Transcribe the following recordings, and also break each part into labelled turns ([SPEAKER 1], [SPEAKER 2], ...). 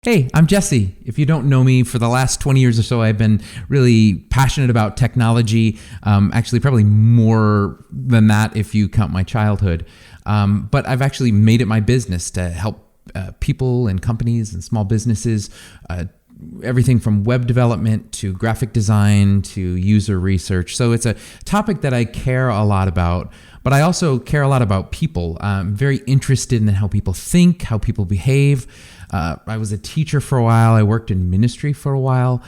[SPEAKER 1] Hey, I'm Jesse. If you don't know me, for the last 20 years or so, I've been really passionate about technology. Actually, probably more than that if you count my childhood. But I've actually made it my business to help people and companies and small businesses, everything from web development to graphic design to user research. So it's a topic that I care a lot about, but I also care a lot about people. I'm very interested in how people think, how people behave. I was a teacher for a while. I worked in ministry for a while.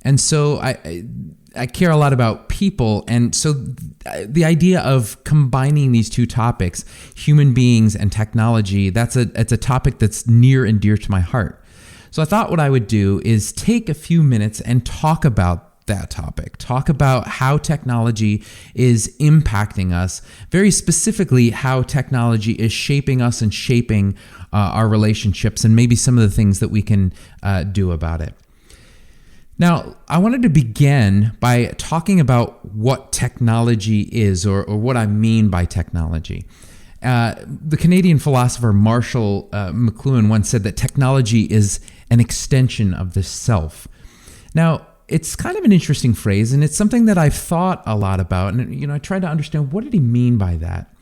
[SPEAKER 1] And so I care a lot about people. And so the idea of combining these two topics, human beings and technology, it's a topic that's near and dear to my heart. So I thought what I would do is take a few minutes and talk about that topic, talk about how technology is impacting us, very specifically how technology is shaping us and shaping our relationships, and maybe some of the things that we can do about it. Now, I wanted to begin by talking about what technology is, or what I mean by technology. The Canadian philosopher Marshall McLuhan once said that technology is an extension of the self. Now, it's kind of an interesting phrase, and it's something that I've thought a lot about. And I tried to understand, what did he mean by that?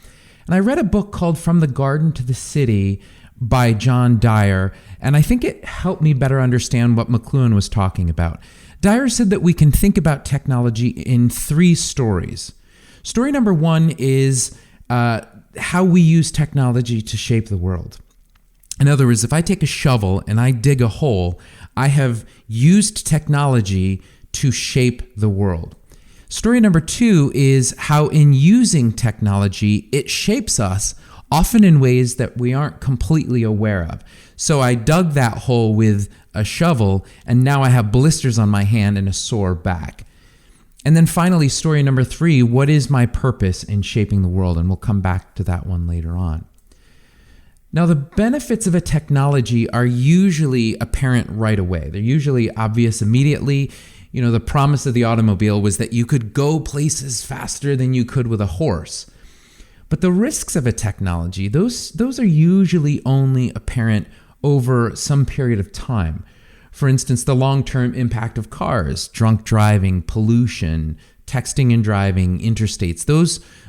[SPEAKER 1] And I read a book called From the Garden to the City by John Dyer, and I think it helped me better understand what McLuhan was talking about. Dyer said that we can think about technology in three stories. Story number one is how we use technology to shape the world. In other words, if I take a shovel and I dig a hole, I have used technology to shape the world. Story number two is how in using technology, it shapes us, often in ways that we aren't completely aware of. So I dug that hole with a shovel, and now I have blisters on my hand and a sore back. And then finally, story number three, what is my purpose in shaping the world? And we'll come back to that one later on. Now, the benefits of a technology are usually apparent right away. They're usually obvious immediately. The promise of the automobile was that you could go places faster than you could with a horse. But the risks of a technology, those are usually only apparent over some period of time. For instance, the long-term impact of cars, drunk driving, pollution, texting and driving, interstates,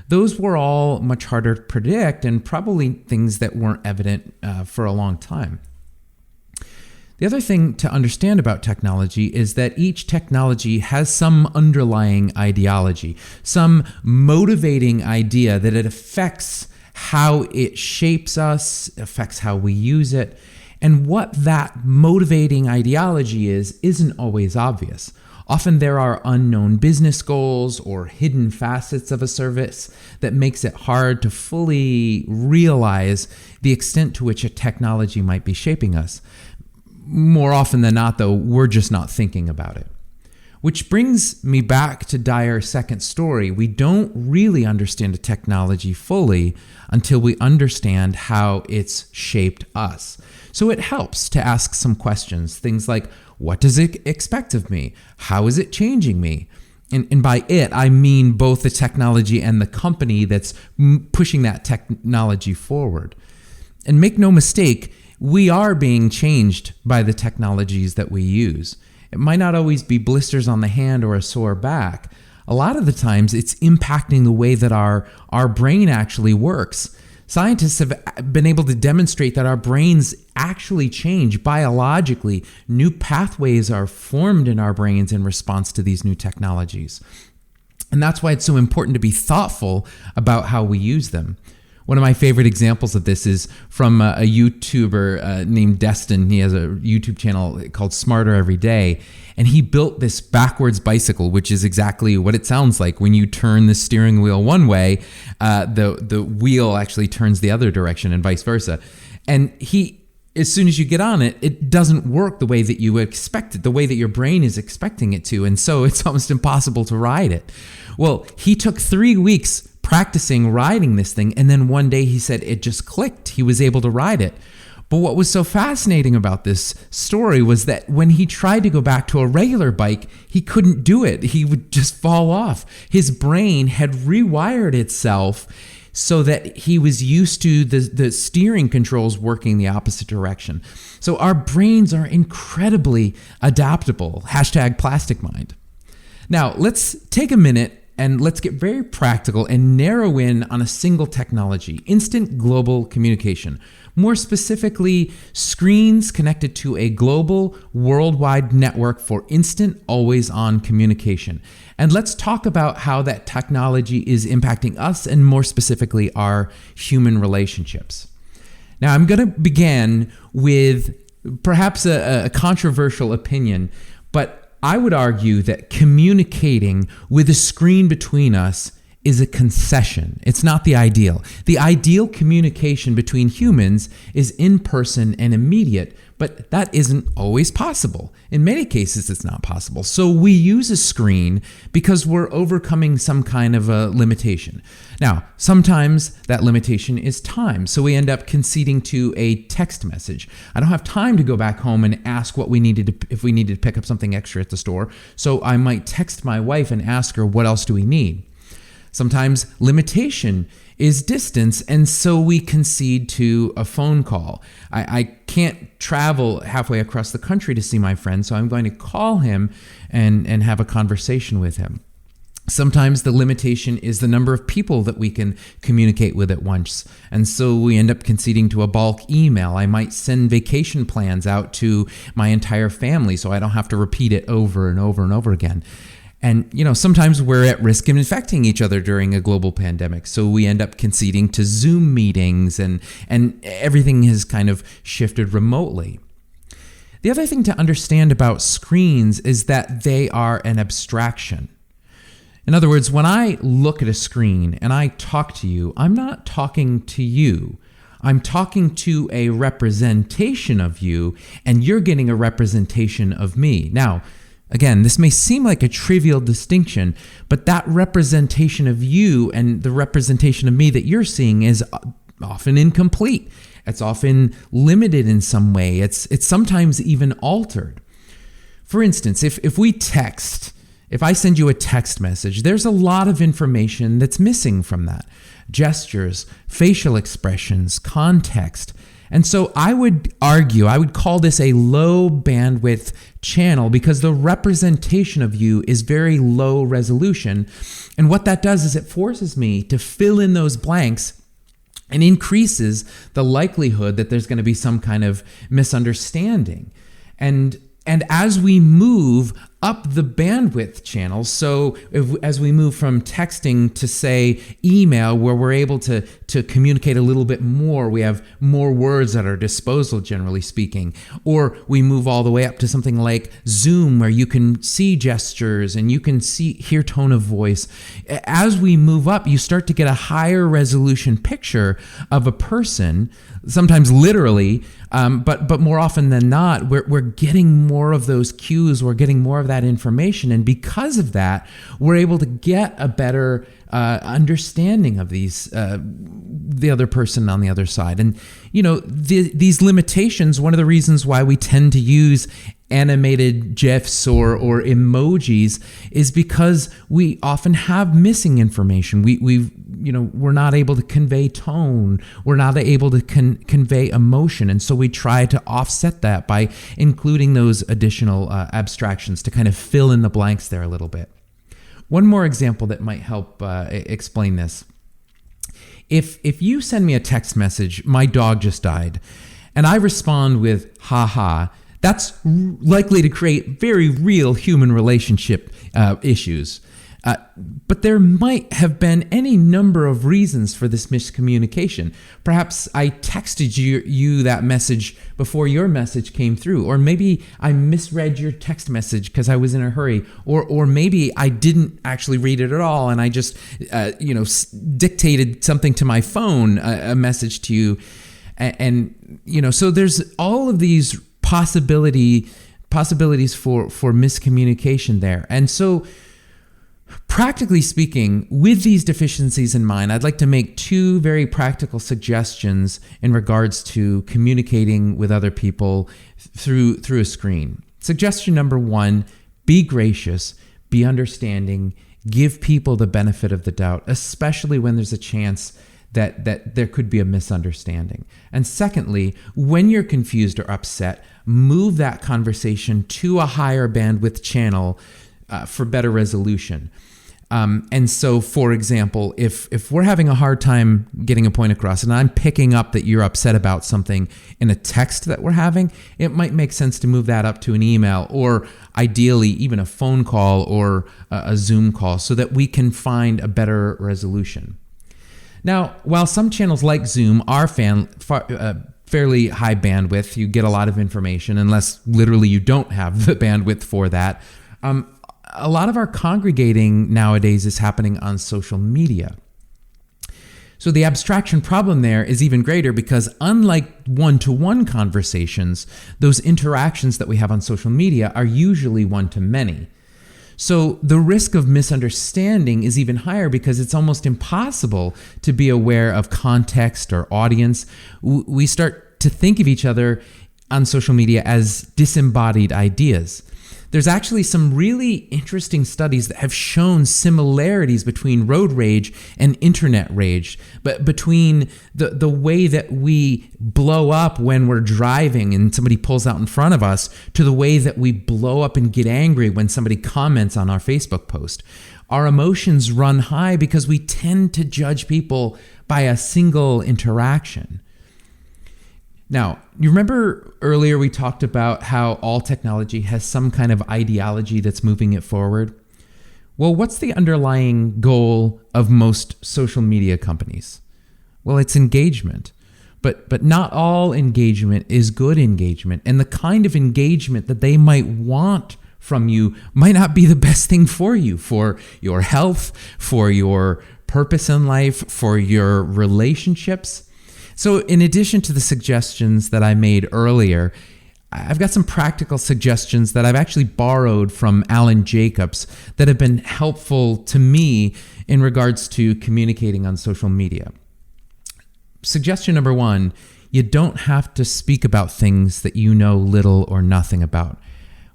[SPEAKER 1] those were all much harder to predict, and probably things that weren't evident for a long time. The other thing to understand about technology is that each technology has some underlying ideology, some motivating idea that it affects how it shapes us, affects how we use it. And what that motivating ideology isn't always obvious. Often there are unknown business goals or hidden facets of a service that makes it hard to fully realize the extent to which a technology might be shaping us. More often than not, though, we're just not thinking about it. Which brings me back to Dyer's second story. We don't really understand a technology fully until we understand how it's shaped us. So it helps to ask some questions, things like, what does it expect of me? How is it changing me? And by it, I mean both the technology and the company that's pushing that technology forward. And make no mistake, we are being changed by the technologies that we use. It might not always be blisters on the hand or a sore back. A lot of the times, it's impacting the way that our brain actually works. Scientists have been able to demonstrate that our brains actually change biologically. New pathways are formed in our brains in response to these new technologies. And that's why it's so important to be thoughtful about how we use them. One of my favorite examples of this is from a YouTuber named Destin. He has a YouTube channel called Smarter Every Day, and he built this backwards bicycle, which is exactly what it sounds like. When you turn the steering wheel one way, the wheel actually turns the other direction, and vice versa. And as soon as you get on it, it doesn't work the way that you expect it, the way that your brain is expecting it to, and so it's almost impossible to ride it. Well, he took 3 weeks practicing riding this thing, and then one day he said it just clicked. He was able to ride it. But what was so fascinating about this story was that when he tried to go back to a regular bike, he couldn't do it. He would just fall off. His brain had rewired itself so that he was used to the steering controls working the opposite direction. So our brains are incredibly adaptable. #PlasticMind. Now, let's take a minute and let's get very practical and narrow in on a single technology: instant global communication. More specifically, screens connected to a global, worldwide network for instant, always-on communication. And let's talk about how that technology is impacting us and more specifically our human relationships. Now, I'm going to begin with perhaps a controversial opinion, but I would argue that communicating with a screen between us is a concession. It's not the ideal. The ideal communication between humans is in person and immediate, but that isn't always possible. In many cases, it's not possible. So we use a screen because we're overcoming some kind of a limitation. Now, sometimes that limitation is time, so we end up conceding to a text message. I don't have time to go back home and ask what we needed to, if we needed to pick up something extra at the store, so I might text my wife and ask her, what else do we need? Sometimes limitation is distance, and so we concede to a phone call. I can't travel halfway across the country to see my friend, so I'm going to call him and have a conversation with him. Sometimes the limitation is the number of people that we can communicate with at once, and so we end up conceding to a bulk email. I might send vacation plans out to my entire family so I don't have to repeat it over and over and over again. And, sometimes we're at risk of infecting each other during a global pandemic. So we end up conceding to Zoom meetings and everything has kind of shifted remotely. The other thing to understand about screens is that they are an abstraction. In other words, when I look at a screen and I talk to you, I'm not talking to you. I'm talking to a representation of you, and you're getting a representation of me. Now, again, this may seem like a trivial distinction, but that representation of you and the representation of me that you're seeing is often incomplete. It's often limited in some way. It's sometimes even altered. For instance, if we text, if I send you a text message, there's a lot of information that's missing from that. Gestures, facial expressions, context. And so I would call this a low bandwidth channel because the representation of you is very low resolution. And what that does is it forces me to fill in those blanks and increases the likelihood that there's going to be some kind of misunderstanding. And as we move up the bandwidth channels, so as we move from texting to, say, email, where we're able to communicate a little bit more, we have more words at our disposal, generally speaking, or we move all the way up to something like Zoom, where you can see gestures and you can hear tone of voice. As we move up, you start to get a higher resolution picture of a person, sometimes literally, but more often than not, we're getting more of those cues, we're getting more of that information, and because of that, we're able to get a better understanding of the other person on the other side. And these limitations, one of the reasons why we tend to use animated GIFs or emojis is because we often have missing information. We're not able to convey tone. We're not able to convey emotion. And so we try to offset that by including those additional abstractions to kind of fill in the blanks there a little bit. One more example that might help explain this. If you send me a text message, my dog just died, and I respond with, ha ha, that's likely to create very real human relationship issues. But there might have been any number of reasons for this miscommunication. Perhaps I texted you that message before your message came through, or maybe I misread your text message because I was in a hurry, or maybe I didn't actually read it at all and I just dictated something to my phone, a message to you, and so there's all of these possibilities for miscommunication there. And so, practically speaking, with these deficiencies in mind, I'd like to make two very practical suggestions in regards to communicating with other people through a screen. Suggestion number one: be gracious, be understanding, give people the benefit of the doubt, especially when there's a chance that there could be a misunderstanding. And secondly, when you're confused or upset, move that conversation to a higher bandwidth channel for better resolution. And so, for example, if we're having a hard time getting a point across and I'm picking up that you're upset about something in a text that we're having, it might make sense to move that up to an email, or ideally even a phone call or a Zoom call, so that we can find a better resolution. Now, while some channels like Zoom are fairly high bandwidth, you get a lot of information unless literally you don't have the bandwidth for that. A lot of our congregating nowadays is happening on social media. So the abstraction problem there is even greater, because unlike one-to-one conversations, those interactions that we have on social media are usually one-to-many. So the risk of misunderstanding is even higher, because it's almost impossible to be aware of context or audience. We start to think of each other on social media as disembodied ideas. There's actually some really interesting studies that have shown similarities between road rage and internet rage, but between the way that we blow up when we're driving and somebody pulls out in front of us, to the way that we blow up and get angry when somebody comments on our Facebook post. Our emotions run high because we tend to judge people by a single interaction. Now, you remember earlier we talked about how all technology has some kind of ideology that's moving it forward? Well, what's the underlying goal of most social media companies? Well, it's engagement. But not all engagement is good engagement. And the kind of engagement that they might want from you might not be the best thing for you, for your health, for your purpose in life, for your relationships. So in addition to the suggestions that I made earlier, I've got some practical suggestions that I've actually borrowed from Alan Jacobs that have been helpful to me in regards to communicating on social media. Suggestion number 1, you don't have to speak about things that you know little or nothing about.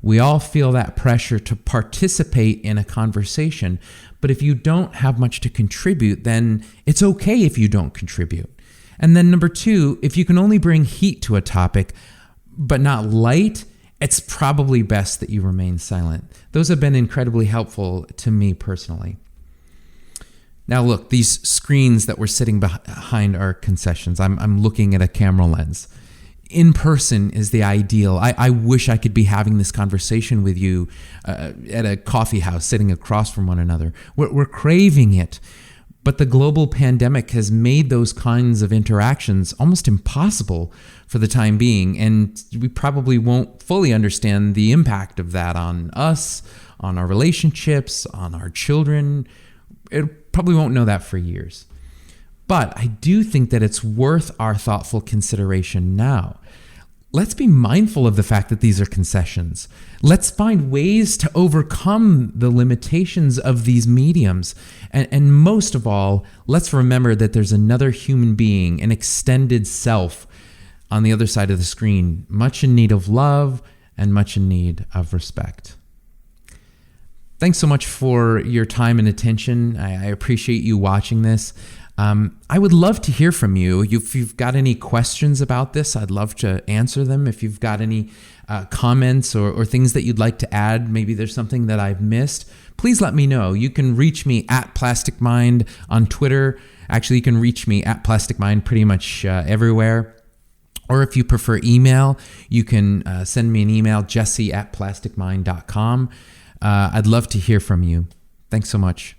[SPEAKER 1] We all feel that pressure to participate in a conversation, but if you don't have much to contribute, then it's okay if you don't contribute. And then number 2, if you can only bring heat to a topic, but not light, it's probably best that you remain silent. Those have been incredibly helpful to me personally. Now look, these screens that we're sitting behind are concessions. I'm looking at a camera lens. In person is the ideal. I wish I could be having this conversation with you at a coffee house, sitting across from one another. We're craving it. But the global pandemic has made those kinds of interactions almost impossible for the time being, and we probably won't fully understand the impact of that on us, on our relationships, on our children. It probably won't know that for years. But I do think that it's worth our thoughtful consideration now. Let's be mindful of the fact that these are concessions. Let's find ways to overcome the limitations of these mediums. And most of all, let's remember that there's another human being, an extended self on the other side of the screen, much in need of love and much in need of respect. Thanks so much for your time and attention. I appreciate you watching this. I would love to hear from you. If you've got any questions about this, I'd love to answer them. If you've got any comments or things that you'd like to add, maybe there's something that I've missed, please let me know. You can reach me at Plastic Mind on Twitter. Actually, you can reach me at Plastic Mind pretty much everywhere. Or if you prefer email, you can send me an email, jesse@plasticmind.com. I'd love to hear from you. Thanks so much.